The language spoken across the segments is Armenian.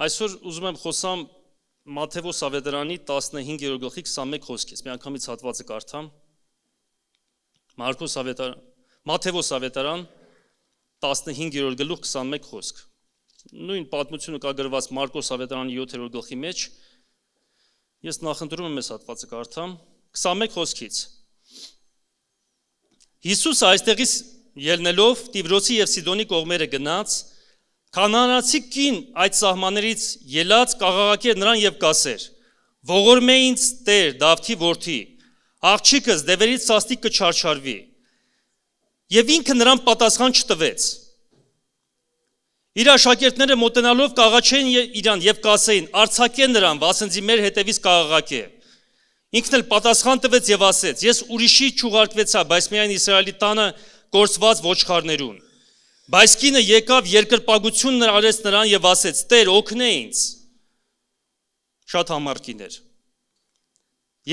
Այսօր ուզում եմ խոսամ Մատթեոս ավետարանի 15-րդ գլխի 21 խոսքից։ Մի անգամից հատվածը կարդամ։ Մատթեոս ավետարան 15-րդ գլուխ 21 խոսք։ Նույն պատմությունը կա գրված Մարկոս ավետարանի 7-րդ գլխի մեջ։ Ես նախընտրում եմ այս հատվածը կարդամ 21 խոսքից։ Հիսուսը այստեղից ելնելով Տիբրոսի եւ Սիդոնի կողմերը գնաց, Քանանացի կին այդ սահմաններից ելած կաղաղակեր նրան եւ կասեր. Ողորմե ինձ Տեր Դավթի որդի, աղջիկս դևերից սաստիկ կչարչարվի։ Եվ ինքը նրան պատասխան չտվեց։ Իր աշակերտները մոտենալով կաղաչեին իրան եւ կասեին. Արցակե նրան, վասնզի մեր հետևից կաղաղակե։ Ինքն էլ պատասխան տվեց եւ ասեց. Ես ուրիշի չուղարկվեցա, բայց միայն Իսրայելի տանը կորսված ոչխարներուն։ Բայց կինը եկավ երկրպագություն արեց նրան եւ ասեց. Տեր, օգնե ինձ։ Շատ համառ էր։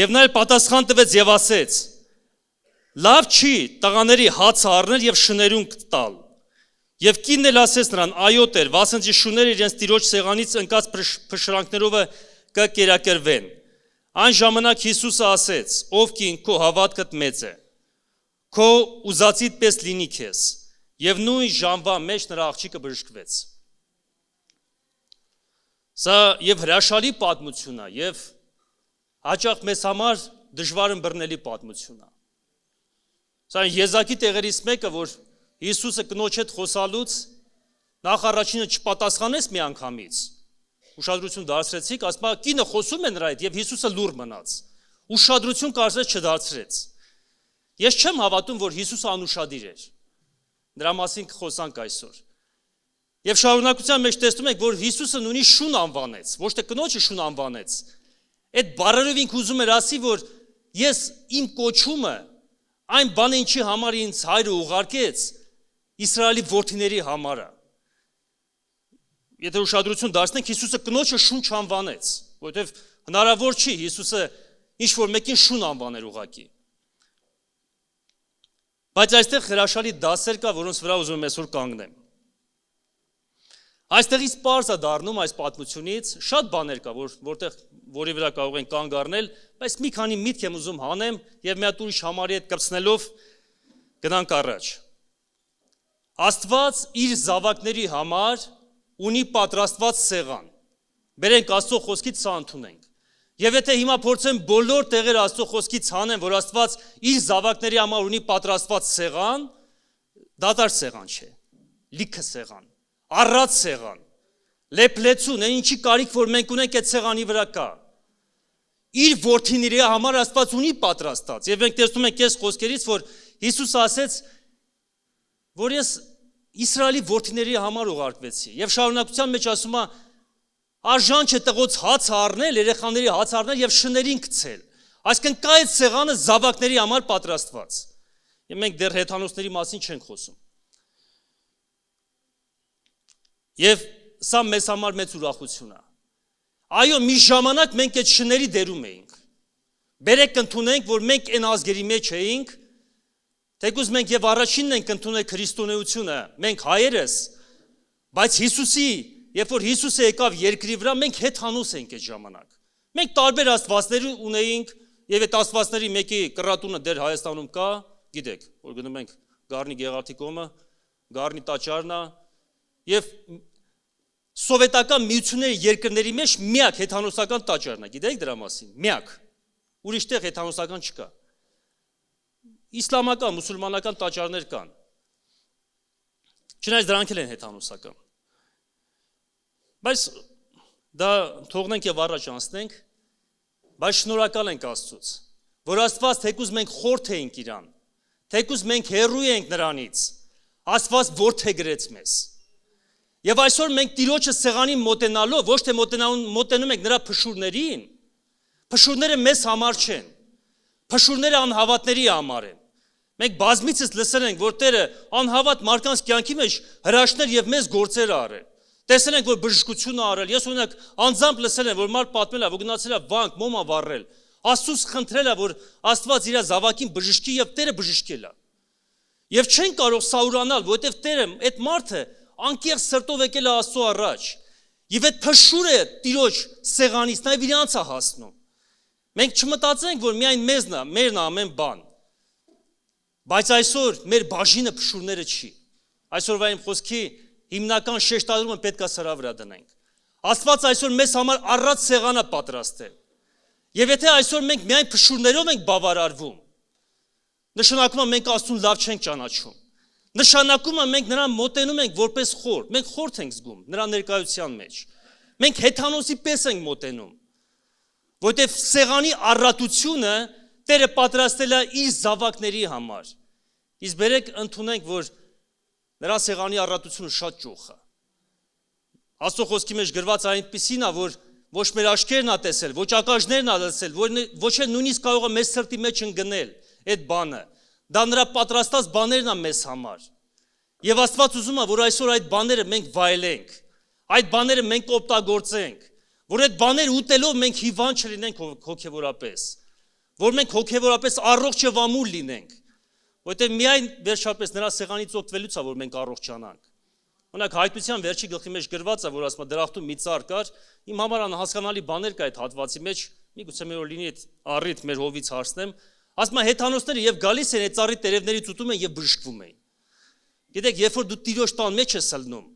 Եվ նա էլ պատասխան տվեց եւ ասեց. Լավ չի տղաների հացը առնել եւ շներուն տալ։ Եվ կինն էլ ասեց նրան. Այո Տեր, վասնզի շուները իրենց տիրոջ սեղանից ընկած փշրանքներով կկերակրվեն։ Այն ժամանակ Հիսուսը ասեց. Ով կին, քո հավատքդ մեծ է։ Քո ուզածիդ պես լինի քեզ։ Եվ նույն ժամվա մեջ նրա աղջիկը բժշկվեց։ Սա եւ հրաշալի պատմություն է, եւ հաճախ մեզ համար դժվար ըմբռնելի պատմություն է։ Սա եզակի տեղերից մեկը, որ Հիսուսը կնոջ հետ խոսալուց նախ առաջինը չպատասխանեց մի անգամից։ Ուշադրություն դարձրեցիք, ասում է կինը խոսում է նրա հետ եւ Հիսուսը լուռ մնաց։ Ուշադրություն կարծես չդարձրեց։ Ես չեմ հավատում, որ Հիսուսը անուշադիր էր։ Դրա մասին կխոսանք այսօր։ Եվ շարունակության մեջ տեսնում ենք, որ Հիսուսը նույնի շուն անվանեց, ոչ թե կնոջը շուն անվանեց։ Այդ բառերով ինքը ուզում էր ասի, որ ես իմ կոչումը այն բանը, ինչի համար ինձ հայրը ուղարկեց, Իսրայելի որդիների համար է։ Եթե ուշադրություն դարձնենք, Հիսուսը կնոջը շուն չանվանեց, որովհետև հնարավոր չի Հիսուսը ինչ-որ մեկին շուն անվաներ ուղղակի։ Բայց այստեղ հրաշալի դասեր կա, որոնց վրա ուզում եմ այսօր կանգնեմ։ Այստեղից պարզ է դառնում այս պատմությունից, շատ բաներ կա, որի վրա կարող են կանգ առնել, բայց մի քանի միտք եմ ուզում հանեմ եւ մի հատ ուրիշ համարի հետ կպցնելով գնանք առաջ։ Աստված իր զավակների համար ունի պատրաստված սեղան։ Բերենք Աստծո խոսքից սա ընդունենք։ Եվ եթե հիմա փորձեմ բոլոր տեղերը Աստծո խոսքից հանեմ, որ Աստված իր զավակների համար ունի պատրաստված սեղան, դատարկ սեղան չէ, լիքը սեղան, առատ սեղան, լեփլեցուն, այն ինչի կարիք որ մենք ունենք այդ սեղանի վրա կա։ Իր որդիների համար Աստված ունի պատրաստած։ Եվ մենք տեսնում ենք այս խոսքերից, որ Հիսուսը ասեց, որ ես Իսրայելի որդիների համար ուղարկվեցի։ Եվ շարունակության մեջ ասում է, արժան չէ տղոց հաց առնել, երեխաների հաց առնել եւ շներին գցել։ Այսինքն կա այդ սեղանը զավակների համար պատրաստված։ Եվ մենք դեռ հեթանոսների մասին չենք խոսում։ Եվ սա մեզ համար մեծ ուրախություն է։ Այո, մի ժամանակ մենք այդ շների դերում էինք։ Բերեք ընդունենք, որ մենք այն ազգերի մեջ էինք, թեկուզ մենք եւ առաջինն ենք ընդունել քրիստոնեությունը, մենք հայերս, բայց Հիսուսի, երբ որ Հիսուսը եկավ երկրի վրա, մենք հեթանոս ենք այդ ժամանակ։ Մենք տարբեր աստվածներ ունեինք, եւ այդ աստվածների մեկի կռատունը դեռ Հայաստանում կա, գիտեք, որ գնում ենք Գառնի Գեղարդի կողմը, Գառնի տաճարն է, եւ սովետական միությունների երկրների մեջ միակ հեթանոսական տաճարն է, գիտեք դրա մասին, միակ։ Ուրիշ տեղ հեթանոսական չկա։ Իսլամական, մուսուլմանական տաճարներ կան։ Չնայած դրանք էլ են հեթանոսական։ Բայց դա թողնենք եւ առաջ անցնենք, բայց շնորհակալ ենք Աստծուց, որ Աստված թեկուզ մենք խորթ էինք իրան, թեկուզ մենք հեռու ենք նրանից, Աստված որդեգրեց մեզ։ Եվ այսօր մենք Տիրոջը սեղանին մոտենալով, ոչ թե մոտենում ենք նրա փշուրներին, փշուրները մեզ համար չեն, փշուրները անհավատների համար են։ Մենք բազմիցս լսել ենք, որ Տերը անհավատ մարդկանց կյանքի մեջ հրաշքներ եւ մեծ գործեր արել։ Տեսել ենք, որ բժշկություն արել։ Ես օրինակ անձամբ լսել եմ, որ մարդ պատմել է, որ գնացել է վանք, մոմա վառել։ Աստծուց խնդրել է, որ Աստված իր զավակին բժշկի եւ Տերը բժշկել է։ Եվ չեն կարող սաուրանալ, որովհետեւ Տերը այդ մարդը անկեղծ սրտով եկել է Աստծո առաջ։ Եվ այդ փշուրը տիրոջ սեղանից նաև իրանց է հասնում։ Մենք չմտածենք, որ միայն մերն է ամեն բան։ Բայց այսօր մեր բաժինը փշուրները չի։ Այսօրվա իմ խոսքի հիմնական շեշտադրումը պետք է սրա վրա դնենք։ Աստված այսօր մեզ համար առած սեղան է պատրաստել։ Եվ եթե այսօր մենք միայն փշուրներով ենք բավարարվում, նշանակում է մենք Աստծուն լավ չենք ճանաչում։ Նշանակում է մենք նրան մոտենում ենք որպես խորհ, մենք խորհ ենք զգում նրա ներկայության մեջ։ Մենք հեթանոսի պես ենք մոտենում, որտեղ սեղանի առատությունը Տերը պատրաստել է իր զավակների համար։ Իսկ բերեք ընդունենք, որ նրա սեղանի առատությունը շատ ճոխ է։ Աստծո խոսքի մեջ գրված այնպիսին է, որ ոչ մեր աչքերն ա տեսել, ոչ ակաժներն ա լսել, ոչ էլ նույնիսկ կարող է մեզ սրտի մեջ ընկնել այդ բանը։ Դա նրա պատրաստած բաներն ա մեզ համար։ Եվ Աստված ուզում է, որ այսօր այդ բաները մենք վայելենք, այդ բաները մենք օգտագործենք, որ այդ բաները ուտելով մենք հիվանդ չլինենք հոգևորապես, որ մենք հոգևորապես առողջ եւ ամուր լինենք, որտեղ միայն վերջապես նրա սեղանից օգտվելուց է, որ մենք առողջանանք։ Օրինակ հայտնության վերջի գլխի մեջ գրված է, որ ասում է դրախտում մի ծառ կար, իմ համար անհասկանալի բաներ կա այդ հատվածի մեջ, միգուցե մեր որ լինի այդ առիթ մեր հովից հարցնեմ, ասում է հեթանոսները եւ գալիս են այդ ծառի տերևներից ուտում են եւ բժշկվում են։ Գիտեք, երբ որ դու Տիրոջ տան մեջ ես ելնում,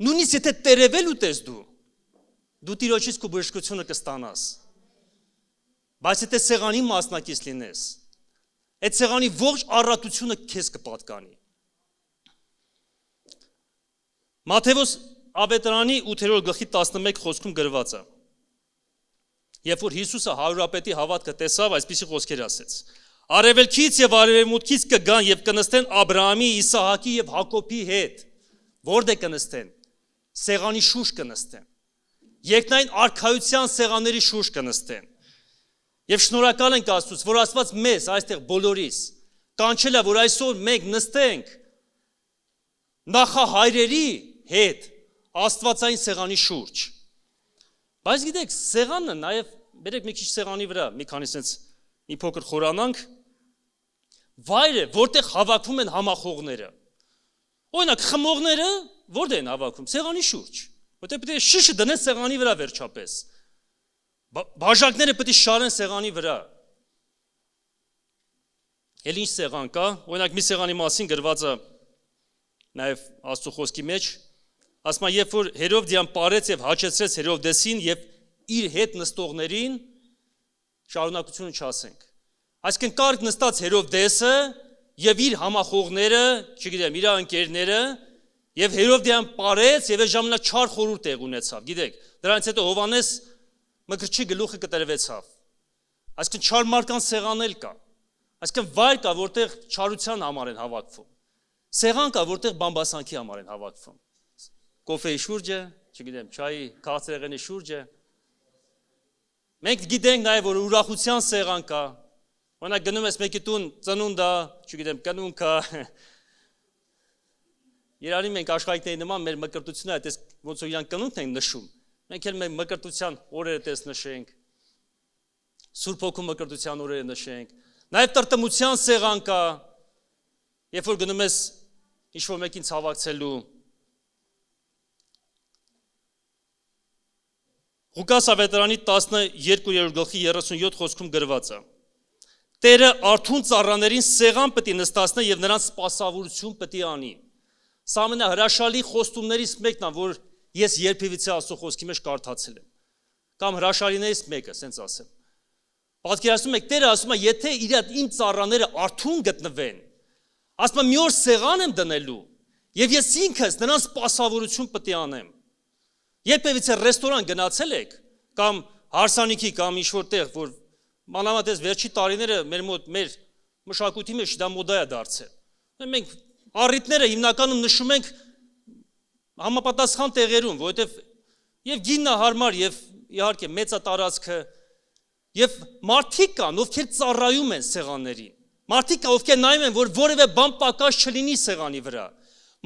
նույնիսկ եթե տերևել ուտես դու Տիրոջից քո բժշկությունը կստանաս։ Բայց եթե սեղանի մասնակից լինես, այդ սեղանի ողջ առատությունը քեզ կպատկանի։ Մատթեոս ավետարանի 8-րդ գլխի 11 խոսքում գրված է։ Երբ որ Հիսուսը հարուրապետի հավատքը տեսավ, այսպիսի խոսքեր ասեց. Արևելքից եւ արևմուտքից կգան եւ կնստեն Աբրահամի, Իսահակի եւ Հակոբի հետ։ Որտե կնստեն։ Սեղանի շուրջ կնստեն։ Երկնային արքայության սեղանների շուրջ կնստեն։ Եվ շնորհակալ ենք Աստծուց, որ Աստված մեզ այստեղ բոլորիս կանչել է, որ այսօր մենք նստենք նախահայրերի հետ Աստվածային սեղանի շուրջ։ Բայց գիտեք, սեղանը նաև բերեք մի քիչ սեղանի վրա, մի քանի sense մի փոքր խորանանք, վայրը, որտեղ հավաքվում են համախոհները։ Օրինակ, խմողները որտեղ են հավաքվում։ Սեղանի շուրջ։ Որտեղ պետք է շիշը դնեն սեղանի վրա վերջապես։ Բաժակները պետք է շարեն սեղանի վրա։ Էլ ինչ սեղան կա, օրինակ մի սեղանի մասին գրված է նաև Աստծո խոսքի մեջ, ասում է, երբ որ Հերովդիան ապարեց եւ հաճեցրեց Հերովդեսին եւ իր հետ նստողներին, շարունակությունը չասենք։ Այսինքն կարգ նստած Հերովդեսը եւ իր համախոհները, չգիտեմ, իր ընկերները, եւ Հերովդիան ապարեց եւ այդ ժամանակ չար խորհուրդ տեղ ունեցավ, գիտեք։ Դրանից հետո Հովանես մկրտչի գլուխը կտրվեցավ։ Այսինքն չար մարդկանց սեղան էլ կա։ Այսինքն վայր կա, որտեղ չարության համար են հավաքվում։ Սեղան կա, որտեղ բամբասանքի համար են հավաքվում։ Կոֆեի շուրջը, չգիտեմ, չայի, քաղցրեղենի շուրջը։ Մենք գիտենք նաև, որ ուրախության սեղան կա։ Օրինակ գնում ես մեկի տուն, ծնունդ է, չգիտեմ, կնունք է։ Իրանի մենք աշխարհիկների նման մեր մկրտությունը այդպես ոնց որ իրան կնունքն են նշում։ Մենք էլ մեր մկրտության օրերը տես նշենք։ Սուրբ Հոգու մկրտության օրերը նշենք։ Նաև տրտմության սեղան կա։ Երբ որ գնում ես ինչ-որ մեկին ցավակցելու։ Ղուկաս ավետարանի 12-րդ գլխի 37 խոսքում գրված է. Տերը արթուն ծառաներին սեղան պետք է նստացնի եւ նրանց սպասավորություն պետք է անի։ Սա ամենահրաշալի խոստումներից մեկն է, որ ես երբևիցե Աստծո խոսքի մեջ կարդացել եմ։ Կամ հրաշալիներից մեկը, ասենց ասեմ։ Պատկերացնում եք, Տերը ասում է, եթե իմ ծառաները արթուն գտնվեն, ասում է մի օր սեղան եմ դնելու եւ ես ինքս նրանց սպասավորություն պետք է անեմ։ Երբևիցե ռեստորան գնացել եք կամ հարսանիքի կամ ինչ-որ տեղ, որ մանավանդ վերջի տարիները մեր մոտ մեր մշակույթի մեջ դա մոդա է դարձել։ Մենք առիթները հիմնականում նշում ենք համապատասխան տեղերում, որովհետև եւ գինն է հարմար եւ իհարկե մեծա տարածքը եւ մարդիկ կան, ովքեր ծառայում են սեղաններին։ Մարդիկ կան, ովքեր նայում են, որ որևէ բան պակաս չլինի սեղանի վրա։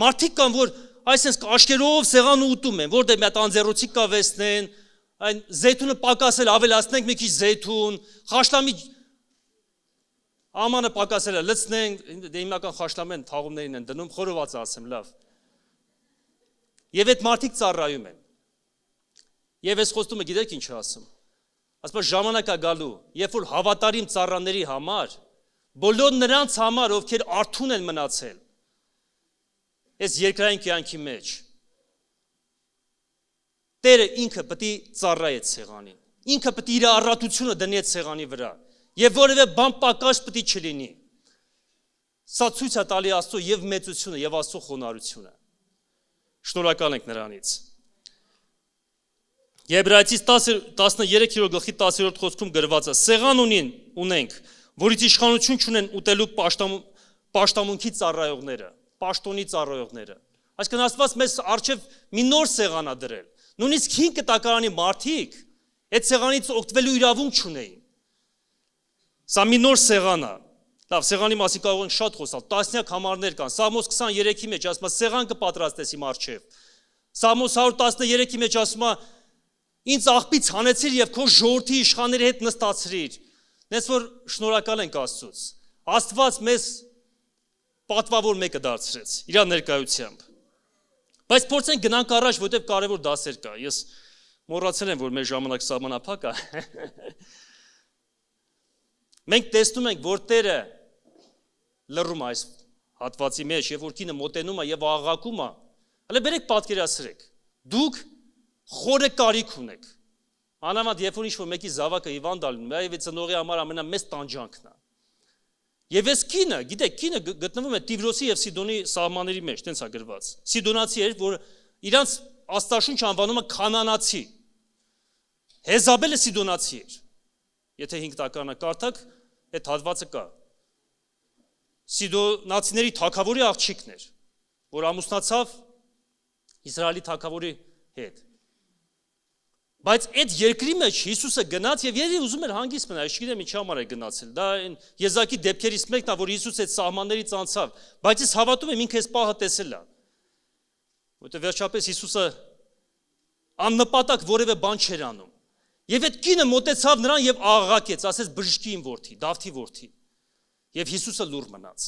Մարդիկ կան, որ այսպես աշկերով սեղանը ուտում են, որտեղ մի հատ անձեռոցի կավեսնեն, այն զեյթունը պակասել ավելացնենք մի քիչ զեյթուն, խաշլամի ամանը պակասել է լցնենք, հիմնական խաշլամեն թաղումներին են դնում, խորոված ասեմ, լավ։ Եվ այդ մարդիկ ծառայում են։ Եվ այս խոստումը գիտեք ինչ ասում։ Ասում ժամանակա գալու, երբ որ հավատարիմ ծառաների համար, բոլոր նրանց համար, ովքեր արթուն են մնացել, այս երկրային կյանքի մեջ, Տերը ինքը պետք է ծառայի այդ սեղանին։ Ինքը պետք է իր առատությունը դնի այդ սեղանի վրա։ Եվ որևէ բան պակաս պետք է չլինի։ Սա ցույց է տալի Աստծո եւ մեծությունը եւ Աստծո խոնարհությունը։ Շնորհակալ ենք նրանից։ Եբրայեցիս 13-րդ 10-րդ խոսքում գրված է. Սեղան ունենք, որից իշխանություն չունեն ուտելու պաշտամունքի ծառայողները, պաշտոնի ծառայողները։ Այսինքն Աստված մեզ առջև մի նոր սեղան է դրել։ Նույնիսկ 5 տակարանի մարդիկ այդ սեղանից օգտվելու իրավունք չունեին։ Սա մի նոր սեղան է։ Լավ, սեղանի մասին կարող ենք շատ խոսալ, տասնյակ համարներ կան։ Սաղմոս 23-ի մեջ ասում է սեղան կպատրաստես իմ առջև։ Սաղմոս 113-ի մեջ ասում է ինձ աղբից հանեցիր եւ քո ժողովրդի իշխանների հետ նստացրիր։ Դες որ շնորհակալ ենք Աստծուց։ Աստված մեզ պատվավոր մեկը դարձրեց իր ներկայությամբ։ Բայց փորձենք գնանք առաջ, որտեղ կարևոր դասեր կա։ Ես մոռացել եմ, որ մեր ժամանակ սահմանափակ է։ Մենք տեսնում ենք, որ Տերը լռում այս հատվածի մեջ, եւ որ կինը մոտենում է եւ աղաղակում է։ Հələ բերեք պատկերացրեք։ Դուք խորը կարիք ունեք։ Անամատ երբ որ ինչ-որ մեկի զավակը հիվանդ է լինում, այ ծնողի համար ամենամեծ տանջանքն է։ Եվ այս կինը, գիտեք, կինը գտնվում է Տիվրոսի եւ Սիդոնի սահմանների մեջ, տենց է գրված։ Սիդոնացի էր, որ իրանց աստաշունչ անվանում է կանանացի։ Հեզաբելը Սիդոնացի էր։ Եթե 5 տակարանը կարդաք, այդ հատվածը կա։ Սիդոնացիների թագավորի աղջիկն էր, որ ամուսնացավ Իսրայելի թագավորի հետ։ Բայց այդ երկրի մեջ Հիսուսը գնաց եւ երբ ուզում էր հանգիստ մնալ, ես չգիտեմ ինչի համար է գնացել։ Դա այն եզակի դեպքերից մեկն է, որ Հիսուս այդ սահմաններից անցավ, բայց ես հավատում եմ ինքը այս պահը տեսել է։ Որտեղ վերջապես Հիսուսը աննպատակ որևէ բան չէր անում։ Եվ այդ կինը մոտեցավ նրան եւ աղաղակեց, ասեց բժշկի իմ որդի, Դավթի որդի։ Եվ Հիսուսը լուռ մնաց։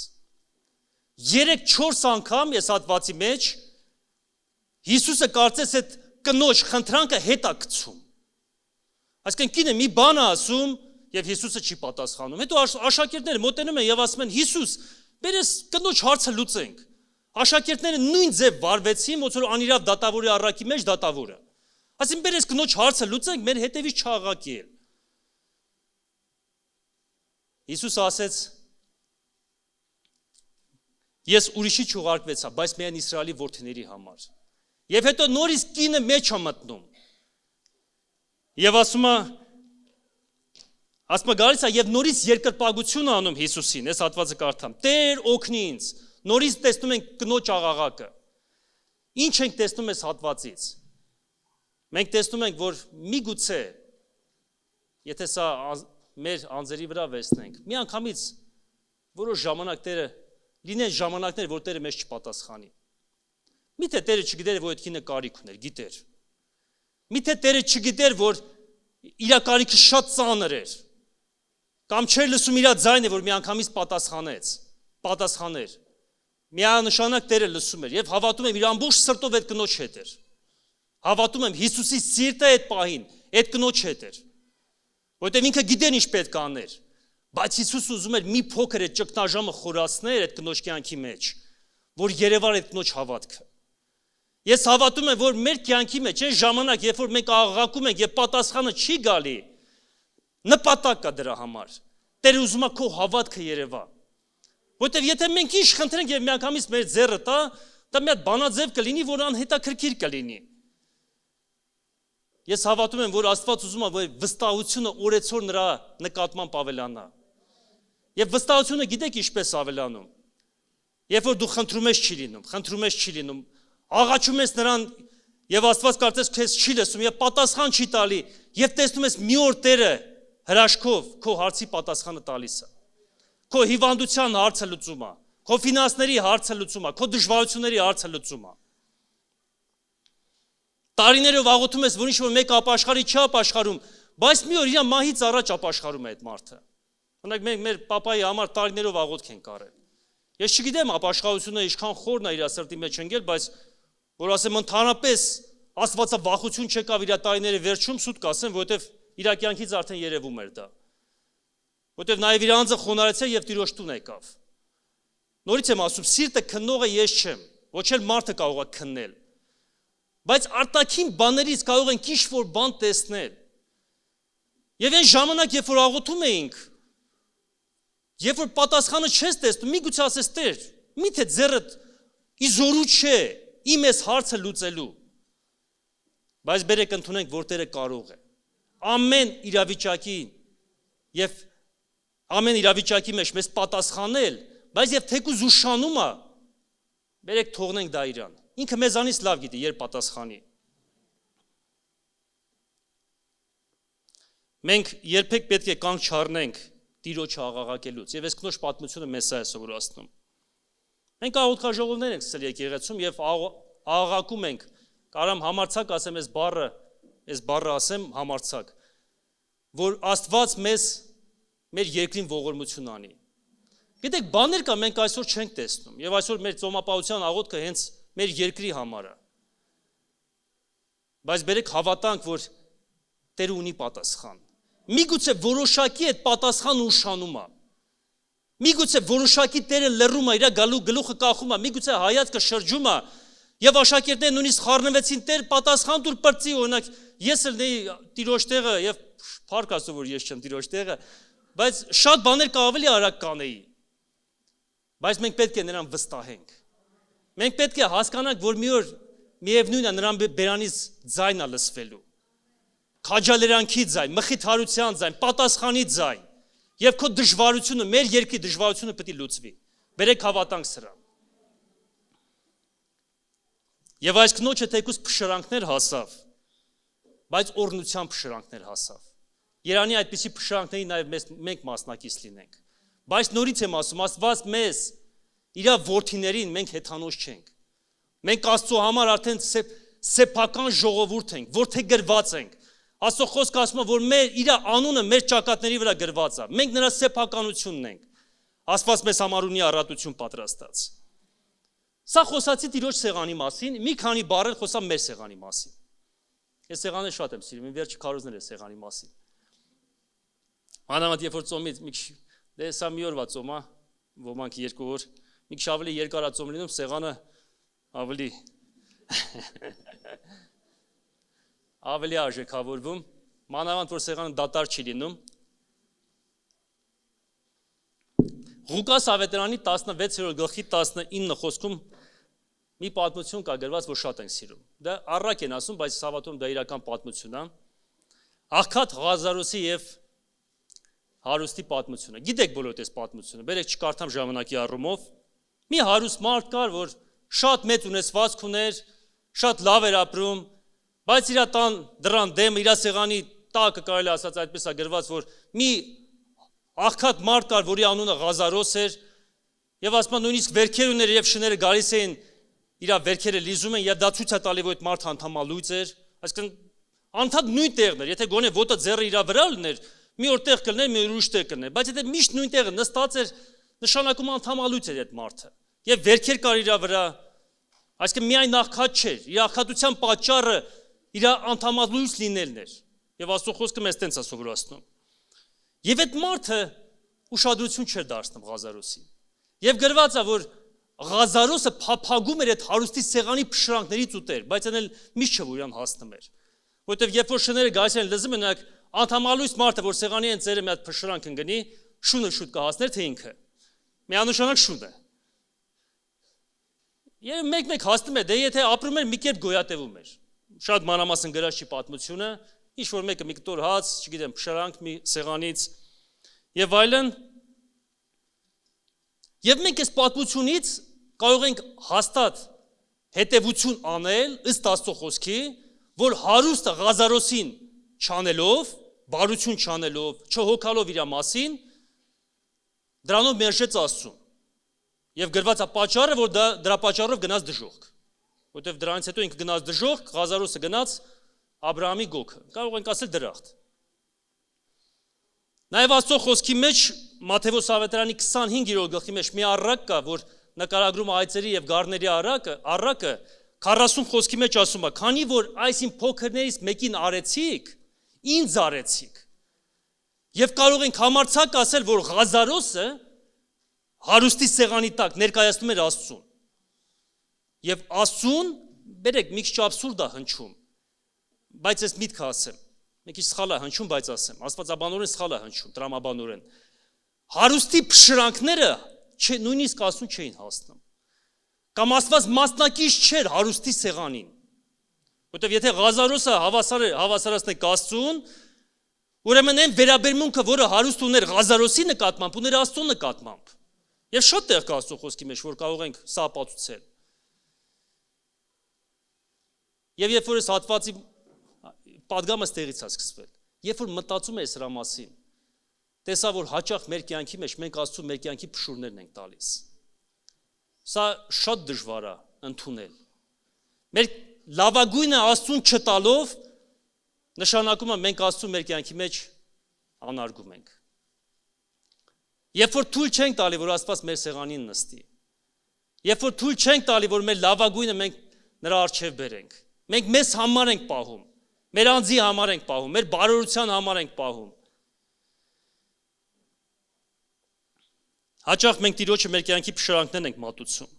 3-4 անգամ այս հատվածի մեջ Հիսուսը կարծես այդ կնոջ խնդրանքը հետ է գցում։ Այսինքն կինը մի բան է ասում եւ Հիսուսը չի պատասխանում։ Հետո աշակերտները մոտենում են եւ ասում են Հիսուս, բերես կնոջ հարցը լուծենք։ Աշակերտները նույն ձև վարվեցին, ոնց որ անիրավ դատավորի առակի մեջ դատավորը։ Ասին բերես կնոջ հարցը լուծենք, մեր հետևից չաղակի էլ։ Հիսուսը ասեց. Ես ուրիշի չուղարկվեցա, բայց միայն Իսրայելի որդիների համար։ Եվ հետո նորից կինը մեջ է մտնում։ Եվ ասում է գալիս է եւ նորից երկրպագություն է անում Հիսուսին, այս հատվածը կարդամ։ Տեր օգնի ինձ։ Նորից տեսնում ենք կնոջ աղաղակը։ Ինչ ենք տեսնում այս հատվածից։ Մենք տեսնում ենք, որ միգուցե եթե սա մեր անձերի վրա վերցնենք, մի անգամից որոշ ժամանակ Տերը լինեն ժամանակներ, որ Տերը մեզ չպատասխանի։ Միթե Տերը չգիտեր, որ այդ կինը կարիք ուներ, գիտեր։ Միթե Տերը չգիտեր, որ իր կարիքը շատ ծանր էր։ Կամ չէր լսում իր ձայնը, որ մի անգամից պատասխաներ։ Միանշանակ Տերը լսում էր եւ հավատում եմ իր ամբողջ սրտով այդ կնոջ հետ էր։ Հավատում եմ Հիսուսի սիրտը այդ պահին, այդ կնոջ հետ էր։ Որտեղ ինքը գիտեր ինչ պետք է աներ։ Բայց Հիսուս ուզում էր մի փոքր այդ ճգնաժամը խորացնել այդ կնոջ կյանքի մեջ, որ երևար այդ կնոջ հավատքը։ Ես հավատում եմ, որ մեր կյանքի մեջ այն ժամանակ, երբ որ մենք աղաղակում ենք եւ պատասխանը չի գալի, նպատակ կա դրա համար։ Տերը ուզում է քո հավատքը երևա։ Որտեւ եթե մենք ինչ խնդրենք եւ միանգամից մեր ձեռը տա, դա մի հատ բանաձև կլինի, որ անհետաքրքիր կլինի։ Ես հավատում եմ, որ Աստված ուզում է, որ վստահությունը օրեցօր նրա նկատմամբ ավելանա։ Եվ վստահությունը գիտեք ինչպես ավելանում։ Երբ որ դու խնդրում ես չի լինում, աղաչում ես նրան եւ Աստված կարծես քեզ չի լսում եւ պատասխան չի տալի եւ տեսնում ես մի օր Տերը հրաշքով քո հարցի պատասխանը տալիս է։ Քո հիվանդության հարցը լուծում է, քո ֆինանսների հարցը լուծում է, քո դժվարությունների հարցը լուծում է։ Տարիներով աղոթում ես, որ ինչ-որ մեկ ապաշխարի չի ապաշխարում, բայց մի օր իր մահից առաջ ապաշխարում է այդ մարդը։ Օրինակ մենք մեր պապայի համար տարիներով աղոթք ենք արել։ Ես չգիտեմ ապաշխարությունը ինչքան խորն է իր սրտի մեջ ընկել, բայց որ ասեմ ընդհանրապես աստվածավախություն չեկավ իր տարիների վերջում սուտ կասեմ, որովհետև իր կյանքից արդեն երևում էր դա։ Որովհետև նաև իր անձը խոնարհեցավ եւ Տիրոջ տուն եկավ։ Նորից եմ ասում, սիրտը քննողը ես չեմ, ոչ էլ մարդը կարող է քննել։ Բայց արտաքին բաներից կարող ենք ինչ-որ բան տեսնել։ Եվ այն ժամանակ, երբ որ աղոթում էինք, երբ որ պատասխանը չես տեսնում, միգուցե ասես Տեր, միթե ձեռդ ի զորու չէ իմ այս հարցը լուծելու։ Բայց բերեք ընդունենք, որ Տերը կարող է։ Ամեն իրավիճակի մեջ մեզ պատասխանել, բայց եւ թեկուզ ուշանում է, բերեք թողնենք դա իրան։ Ինքը մեզանից լավ գիտի, երբ պատասխանի։ Մենք երբեք պետք է կանգ չառնենք Տիրոջը աղաղակելուց, եւ այս կնոջ պատմությունը մեզ է սովորացնում։ Մենք աղոթքաժողովներ ենք սկսել եկեղեցում եւ աղաղակում ենք, կարամ համարցակ ասեմ այս բառը ասեմ համարցակ, որ Աստված մեզ մեր երկրին ողորմություն անի։ Գիտեք, բաներ կա մենք այսօր չենք տեսնում, եւ այսօր մեր ծոմապահության աղոթքը հենց մեր երկրի համար է։ Բայց բերեք հավատանք, որ Տերը ունի պատասխան։ Միգուցե որոշակի այդ պատասխանը ուշանում է։ Միգուցե որոշակի Տերը լռում է, իր գլուխը կախում է, միգուցե հայացքը շրջում է, եւ աշակերտները նույնիսկ խառնվեցին Տեր պատասխան դուր պրծի, օրինակ ես էլ նեի Տիրոջ տեղը եւ փառք Աստծո, որ ես չեմ Տիրոջ տեղը, բայց շատ բաներ կավելի արագ կանեի։ Բայց մենք պետք է նրան վստահենք։ Մենք պետք է հասկանանք, որ մի օր միևնույնն է նրան բերանից ձայն է լսվելու։ Քաջալերանքի ձայն, մխիթարության ձայն, պատասխանի ձայն։ Եվ քո դժվարությունը, մեր երկրի դժվարությունը պետք է լուծվի։ Բերեք հավատանք սրան։ Եվ այս կնոջը թեկուզ փշրանքներ հասավ, բայց օրհնության փշրանքներ հասավ։ Երանի այդպիսի փշրանքների նաև մենք մասնակից լինենք։ Բայց նորից եմ ասում, Աստված մեզ իր որդիներին մենք հեթանոց չենք։ Մենք Աստծո համար արդեն սեփական ժողովուրդ ենք, որդեգրված ենք։ Աստծո խոսքը ասում է, որ իր անունը մեր ճակատների վրա գրված է։ Մենք նրա սեփականությունն ենք։ Աստված մեզ համար ունի առատություն պատրաստած։ Սա խոսացի Տիրոջ սեղանի մասին, մի քանի բառեր խոսա մեր սեղանի մասին։ Ես սեղանը շատ եմ սիրում, իմ վերջի քարոզներ է սեղանի մասին։ Մանավանդ երբ որ ծոմից մի քիչ դե սա մի օրվա ծոմ է, ոմանք 2 օր, մի քիչ ավելի երկար է ծոմ լինում, սեղանը ավելի արժեքավորվում, մանավանդ որ սեղանը դատարկ չի լինում։ Ղուկաս ավետարանի 16-րդ գլխի 19 խոսքում մի պատմություն կա գրված, որ շատ ենք սիրում։ Դա առակ են ասում, բայց հավատում դա իրական պատմություն է։ Աղքատ Ղազարոսի եւ հարուստի պատմությունը։ Գիտեք բոլորդ այս պատմությունը, բերեք չկարդամ ժամանակի առումով։ Մի հարուստ մարդ կար, որ շատ մեծ ունեցվածք ուներ, շատ լավ էր ապրում, բայց իր տան դռան դեմ, իր սեղանի տակը կարելի ասած այդպես է գրված, որ մի աղքատ մարդ կար, որի անունը Ղազարոս էր, եւ ասում են նույնիսկ վերքեր ուներ եւ շները գալիս էին իր վերքերը լիզում են եւ դա ցույց է տալի, որ այդ մարդը անդամալույց էր, այսինքն անդադ նույն տեղն էր, եթե գոնե ոտը ձեռը իր վրա լիներ, մի օր տեղ կլներ, մի օր ուրիշ տեղ կլներ, բայց եթե միշտ նույն տեղը նստած էր, նշանակում անդամալույց էր այդ մարդը։ Եվ վերքեր կար իր վրա, այսինքն միայն աղքատ չէր, իր աղքատության պատճառը իր անդամալույց լինելն էր։ Եվ Աստծո խոսքը մեզ տենց է սովորացնում։ Եվ այդ մարդը ուշադրություն չէր դարձնում Ղազարոսին։ Եվ գրված է, որ Ղազարոսը փափագում էր այդ հարուստի սեղանի փշրանքներից ուտեր, բայց այն էլ միշտ չէ որ իրան հասնում էր։ Որտեվ երբ որ շները գալիս են լզում են, անդամալույց մարդը, որ սեղանի են ծերը մի հատ փշրանք ընկնի, շունը շուտ կհասներ, թե ինքը։ Միանշանակ շուն է։ Եվ մեկ հասնում է, դե եթե ապրում էր մի կերպ գոյատևում էր։ Շատ մանրամասն գրած չի պատմությունը, ինչ որ մեկը մի կտոր հաց, չգիտեմ, փշրանք մի սեղանից եւ այլն։ Եվ մենք այս պատմությունից կարող ենք հաստատ հետևություն անել ըստ Աստծո խոսքի, որ հարուստը Ղազարոսին չանելով, բարություն չանելով, չհոգալով իր մասին, դրանով մերժեց Աստծուն։ Եվ գրված է պատճառը, որ դրա պատճառով գնաց դժոխք։ Որտեվ դրանից հետո ինքը գնաց դժոխք, Ղազարոսը գնաց Աբրահամի գոգը։ Կարող ենք ասել դրախտ։ Նաև Աստծո խոսքի մեջ Մատթեոս ավետարանի 25-րդ գլխի մեջ մի առակ կա, որ նկարագրում է այծերի եւ գառների առակը, 40 խոսքի մեջ ասում է, քանի որ այս իմ փոքրներից մեկին արեցիք, ինձ արեցիք։ Եվ կարող ենք համարձակ ասել, որ Ղազարոսը հարուստի սեղանի տակ ներկայացնում էր Աստծուն։ Եվ Աստծուն, բերեք, մի քիչ աբսուրդ է հնչում, բայց ես միտքը ասեմ, մի քիչ սխալ է հնչում, բայց ասեմ, աստվածաբանորեն սխալ է հնչում, տրամաբանորեն։ Հարուստի փշրանքները նույնիսկ Աստծուն չէին հասնում։ Կամ Աստված մասնակից չէր հարուստի սեղանին։ Որտեվ եթե Ղազարոսը հավասարացնենք Աստծուն, ուրեմն այն վերաբերմունքը, որը հարուստ ուներ Ղազարոսի նկատմամբ, ուներ Աստծո նկատմամբ։ Եվ շատ տեղ կա Աստծո խոսքի մեջ, որ կարող ենք սա ապացուցել։ Եվ երբ որ այս հատվածի պատգամը ստեղից է սկսվել, երբ որ մտածում ես սրա մասին, տեսա, որ հաճախ մեր կյանքի մեջ մենք Աստծո մեր կյանքի փշուրներն ենք տալիս։ Սա շատ դժվար է ընդունել։ Մեր լավագույնը Աստծուն չտալով նշանակում է մենք Աստծուն մեր կյանքի մեջ անարգում ենք։ Երբ որ թույլ չենք տալի, որ Աստված մեր սեղանին նստի, երբ որ թույլ չենք տալի, որ մեր լավագույնը մենք նրա առջև բերենք, մենք մեզ համար ենք պահում, մեր անձի համար ենք պահում, մեր բարօրության համար ենք պահում։ Հաճախ մենք Տիրոջը մեր կյանքի փշրանքներն ենք մատուցում։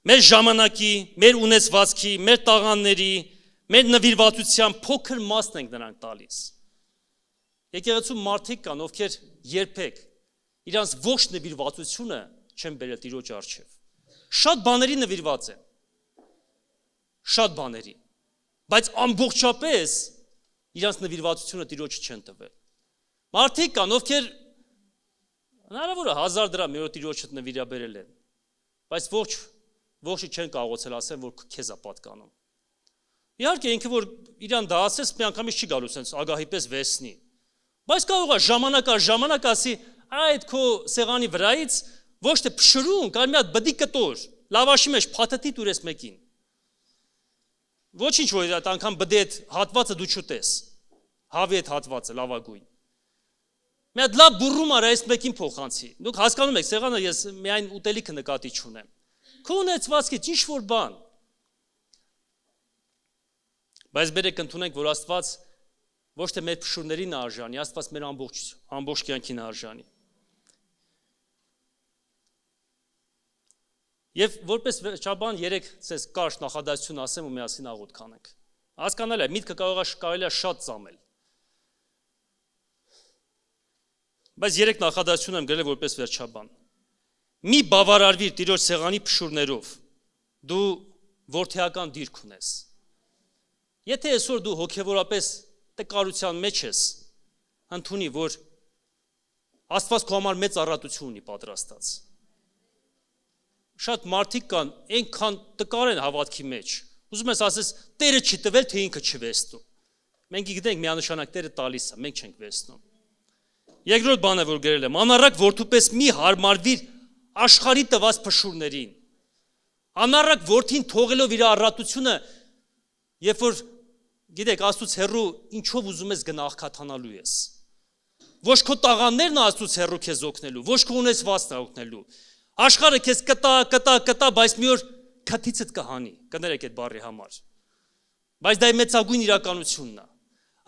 Մեր ժամանակի, մեր ունեցվածքի, մեր տաղանների, մեր նվիրվածության փոքր մասն ենք նրանք տալիս։ Եկեղեցու մարդիկ կան, ովքեր երբեք իրանց ողջ նվիրվածությունը չեն բերել Տիրոջ առջև։ Շատ բաների նվիրված են։ Շատ բաների։ Բայց ամբողջապես իրանց նվիրվածությունը Տիրոջը չեն տվել։ Մարդիկ կան, ովքեր հնարավոր է 1000 դրամ մի օր Տիրոջը նվիրաբերել են, բայց ողջը չեն կարողացել ասել, որ քեզ է պատկանում։ Իհարկե ինքը որ իրան դա ասես մի անգամից չի գալու sense ագահի պես վեսնի։ Բայց կարող է ժամանակ ասի, այդ քո սեղանի վրայից ոչ թե փշրուն, կամ մի հատ բդի կտոր, լավաշի մեջ փաթաթի տուրես մեկին։ Ոչինչ որ այդ անգամ բդի այդ հատվածը դու չուտես։ Հավի այդ հատվածը լավագույն։ Մի հատ լավ բուրում արա այս մեկին փոխանցի։ Դուք հասկանում եք, սեղանը ես միայն ուտելիքը նկատի չունեմ։ Քո ունեցվածքից ինչ որ բան։ Բայց բերեք ընդունենք, որ Աստված ոչ թե մեր փշուրներին արժանի, Աստված մեր ամբողջ կյանքին արժանի։ Եվ որպես վերջաբան 3 ցես կարճ նախադասություն ասեմ ու միասին աղոթք անենք։ Հասկանալ է, միտքը կարելի է շատ ծամել։ Բայց 3 նախադասություն եմ գրել որպես վերջաբան։ Մի բավարարվիր Տիրոջ սեղանի փշուրներով, դու որդեական դիրք ունես։ Եթե այսօր դու հոգևորապես տկարության մեջ ես, ընդունի, որ Աստված քո համար մեծ առատություն ունի պատրաստած։ Շատ մարդիկ կան, այնքան տկար են հավատքի մեջ։ Ուզում ես ասես, Տերը չի տվել, թե ինքը չվեստում։ Մենք գիտենք միանշանակ Տերը տալիս է, մենք չենք վեստում։ Երկրորդ բանը, որ գրել եմ, անառակ որդուպես մի հարմարվիր աշխարհի տված փշուրներին։ Անառակ որդին թողելով իր առատությունը, երբ որ գիտեք, Աստծուց հեռու ինչով ուզում ես գնա աղքատանալու ես։ Ոչ քո տաղաններն Աստծուց հեռու քեզ օգնելու, ոչ քո ունեցվածքն օգնելու։ Աշխարհը քեզ կտա, բայց մի օր քթիցդ կհանի, կներեք այդ բառի համար։ Բայց դա մեծագույն իրականությունն է։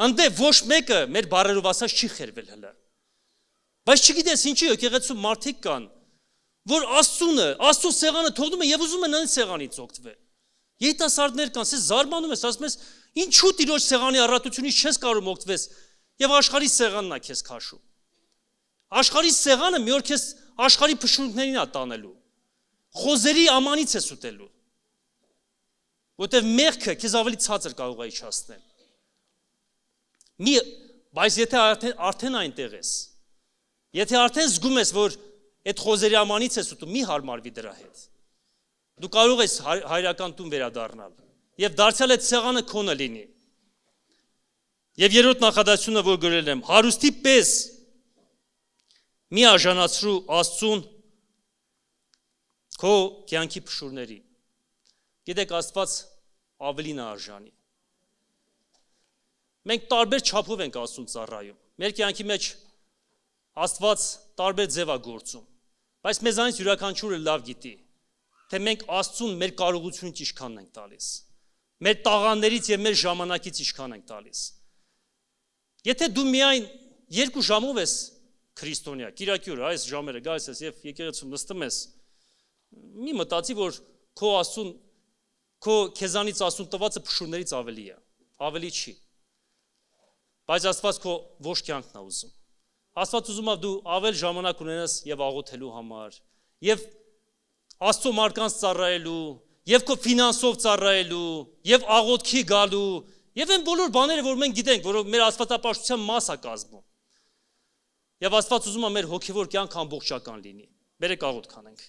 Անդե ոչ մեկը մեր բառերով ասած չի խերվել հələ։ Բայց չգիտես ինչի եկեղեցու մարդիկ կան, որ Աստծո սեղանը թողնում են եւ ուզում են այն սեղանից օգտվել։ Երիտասարդներ կան, ասես զարմանում ես, ասում ես, ինչու Տիրոջ սեղանի առատությունից չես կարող օգտվել եւ աշխարհի սեղանն է քեզ քաշում։ Աշխարհի սեղանը մի օր քեզ աշխարհի փշուրներին է տանելու։ Խոզերի ամանից ես ուտելու։ Որտեւ մեղքը քեզ ավելի ցածր կարող է իջացնել։ Բայց եթե արդեն այնտեղ ես, եթե արդեն զգում ես, որ այդ խոզերի ամանից ես ուտում, մի հարմարվի դրա հետ։ Դու կարող ես հայրական տուն վերադառնալ եւ դարձյալ այդ սեղանը քոնը լինի։ Եվ երրորդ նախադասությունը, որ գրել եմ, հարուստի պես մի արժանացրու Աստծուն քո կյանքի փշուրների։ Գիտեք, Աստված ավելին է արժանի։ Մենք տարբեր չափով ենք Աստծուն ծառայում։ Մեր կյանքի մեջ Աստված տարբեր ձև է գործում, բայց մեզանից յուրաքանչյուրը լավ գիտի, թե մենք Աստծուն մեր կարողությունից ինչքանն ենք տալիս։ մեր տաղաններից եւ մեր ժամանակից ինչքան ենք տալիս։ Եթե դու միայն 2 ժամով ես քրիստոնյա, Կիրակի օրը այս ժամերը գալիս ես եւ եկեղեցում նստում ես, մի մտածի, որ քո Աստծուն, քո քեզանից Աստծուն տվածը փշուրներից ավելի է, ավելի չի։ Բայց Աստված քո ոչ կյանքն է ուզում։ Աստված ուզում է դու ավել ժամանակ ունենաս եւ աղոթելու համար, եւ Աստծո մարկանց ծառայելու, եւ քո ֆինանսով ծառայելու, եւ աղոթքի գալու, եւ այն բոլոր բաները, որ մենք գիտենք, որ մեր աստվածապաշտության մաս է կազմում։ Եվ Աստված ուզում է մեր հոգևոր կյանքը ամբողջական լինի։ Բերեք աղոթք անենք։